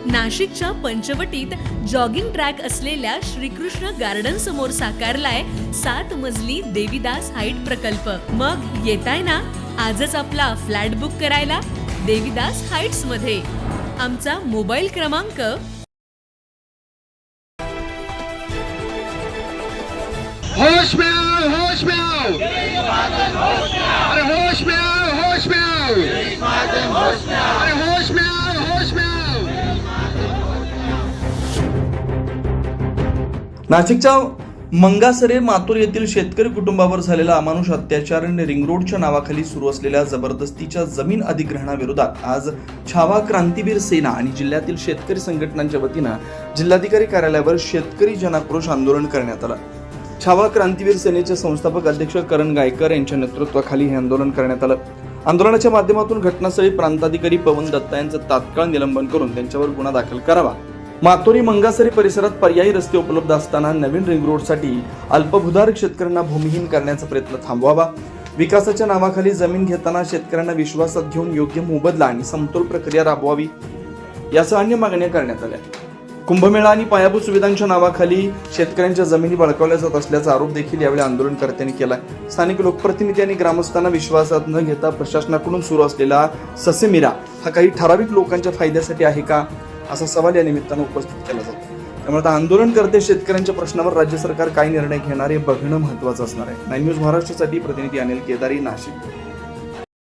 नाशिकच्या पंचवटीत jogging track असलेल्या Shrikrishna garden समोर साकारलाय 7 मजली देवीदास हाईट प्रकल्प। मग येताय ना आजच आपला फ्लॅट बुक करायला देवीदास हाईट्स मध्ये। आमचा मोबाईल क्रमांक होश में आओ, होश में आओ, अरे होश में आओ, होश में आओ, अरे होश में आओ, होश में आओ। नाशिकच्या मंगासरे मातूर येथील शेतकरी कुटुंबावर झालेला अमानुष अत्याचार आणि रिंग रोडच्या नावाखाली सुरू असलेल्या जबरदस्तीच्या जमीन अधिग्रहणाविरोधात आज छावा क्रांतीवीर सेना आणि जिल्ह्यातील शेतकरी संघटनांच्या वतीनं जिल्हाधिकारी कार्यालयावर शेतकरी जनाक्रोश आंदोलन करण्यात आलं। छावा क्रांतीवीर सेनेचे संस्थापक अध्यक्ष करण गायकर यांच्या नेतृत्वाखाली हे आंदोलन करण्यात आलं। आंदोलनाच्या माध्यमातून घटनास्थळी प्रांताधिकारी पवन दत्ता यांचं तात्काळ निलंबन करून त्यांच्यावर गुन्हा दाखल करावा। मातोरी मंगासरी परिसरात पर्यायी रस्ते उपलब्ध असताना नवीन रिंग रोडसाठी अल्पभूधारक शेतकऱ्यांना भूमिहीन करण्याचा प्रयत्न थांबवावा। विकासाच्या नावाखाली जमीन घेताना शेतकऱ्यांना विश्वासात घेऊन योग्य मोबदला आणि समतोल प्रक्रिया राबवावी यासह अन्य मागण्या करण्यात आल्या। कुंभमेळा आणि पायाभूत सुविधांच्या नावाखाली शेतकऱ्यांच्या जमिनी बळकावल्या जात असल्याचा आरोप देखील यावेळी आंदोलनकर्त्यांनी केला। स्थानिक लोकप्रतिनिधी आणि ग्रामस्थांना विश्वासात न घेता प्रशासनाकडून सुरू असलेला ससेमिरा हा काही ठराविक लोकांच्या फायद्यासाठी आहे का असा सवाल या निमित्तानं उपस्थित केला जातो। त्यामुळे आता आंदोलनकर्ते शेतकऱ्यांच्या प्रश्नावर राज्य सरकार काय निर्णय घेणार हे बघणं महत्त्वाचं असणार आहे। 9 न्यूज महाराष्ट्रासाठी प्रतिनिधी अनिल केदारी, नाशिक।